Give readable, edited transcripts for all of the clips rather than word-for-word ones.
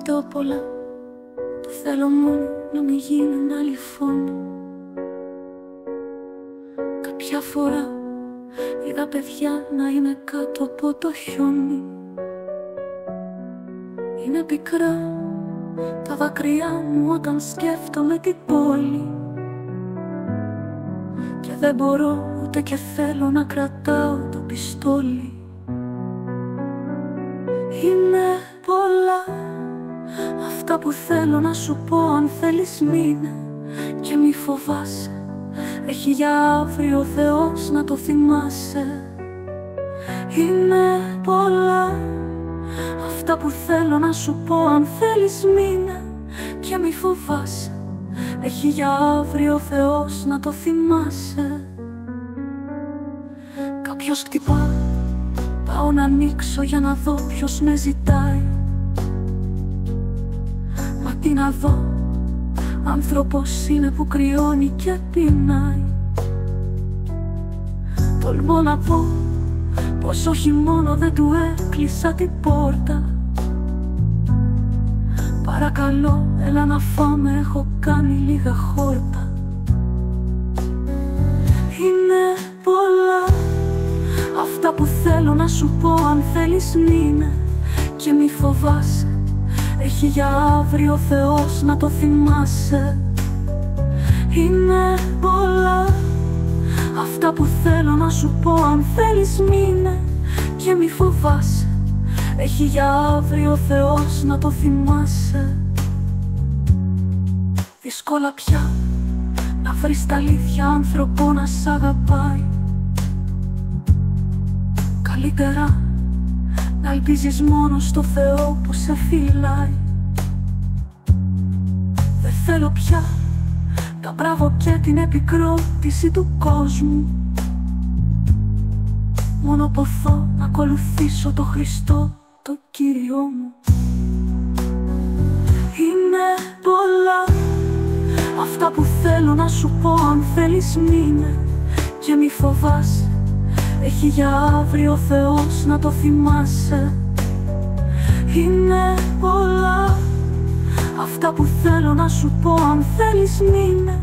φταίω πολλά. Το θέλω μόνο να μην γίνουν άλλη φόνοι. Κάποια φορά είδα παιδιά να είναι κάτω από το χιόνι. Είναι πικρά τα δάκρυά μου όταν σκέφτομαι την πόλη. Και δεν μπορώ ούτε και θέλω να κρατάω το πιστόλι. Είναι πολλά αυτά που θέλω να σου πω, αν θέλεις μείνε και μη φοβάσαι. Έχει για αύριο ο Θεός να το θυμάσαι. Είναι πολλά αυτά που θέλω να σου πω, αν θέλεις μείνε και μη φοβάσαι. Έχει για αύριο ο Θεός να το θυμάσαι. Κάποιος χτυπά, πάω να ανοίξω για να δω ποιος με ζητάει. Μα τι να δω, άνθρωπος είναι που κρυώνει και πεινάει. Τολμώ να πω πως όχι μόνο δεν του έκλεισα την πόρτα. Παρακαλώ έλα να φάμε, έχω κάνει λίγα χόρτα. Είναι πολλά αυτά που θέλω να σου πω, αν θέλεις μείνε και μη φοβάσαι. Έχει για αύριο ο Θεός να το θυμάσαι. Είναι πολλά αυτά που θέλω να σου πω, αν θέλεις μείνε και μη φοβάσαι. Έχει για αύριο ο Θεός να το θυμάσαι. Δύσκολα πια να βρεις τα αλήθεια άνθρωπο να σ' αγαπάει. Καλύτερα να ελπίζεις μόνο στο Θεό που σε φυλάει. Δεν θέλω πια τα μπράβο και την επικρότηση του κόσμου. Μόνο ποθώ να ακολουθήσω το Χριστό, το Κύριό μου. Είναι πολλά αυτά που θέλω να σου πω, αν θέλεις μείνε και μη φοβάσαι. Έχει για αύριο ο Θεός να το θυμάσαι. Είναι πολλά αυτά που θέλω να σου πω, αν θέλεις μείνε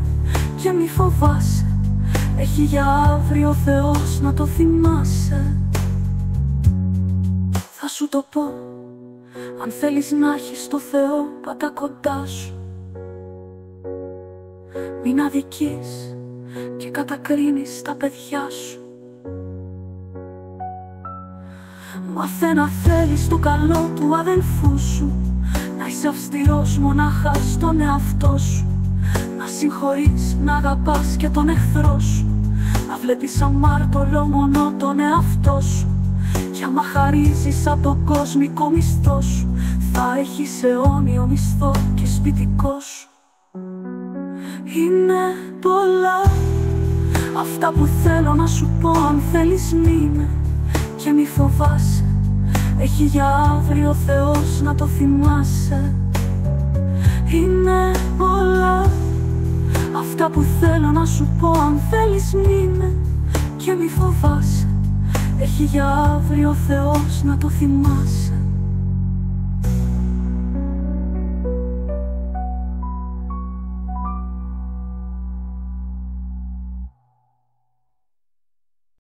και μη φοβάσαι. Έχει για αύριο ο Θεός να το θυμάσαι. Θα σου το πω, αν θέλεις να έχεις το Θεό πάντα κοντά σου. Μην αδικείς και κατακρίνεις τα παιδιά σου. Μάθε να θέλεις το καλό του αδελφού σου. Να είσαι αυστηρός μονάχα στον εαυτό σου. Να συγχωρείς, να αγαπάς και τον εχθρό σου. Να βλέπεις αμάρτωλο μόνο τον εαυτό σου. Κι άμα χαρίζεις από το κοσμικό μισθό σου, θα έχεις αιώνιο μισθό και σπιτικό σου. Είναι πολλά αυτά που θέλω να σου πω, αν θέλεις μείνε και μη φοβάσαι. Έχει για αύριο ο Θεός να το θυμάσαι. Είναι πολλά αυτά που θέλω να σου πω, αν θέλεις μείνε και μη φοβάσαι. Έχει για αύριο ο Θεός να το θυμάσαι.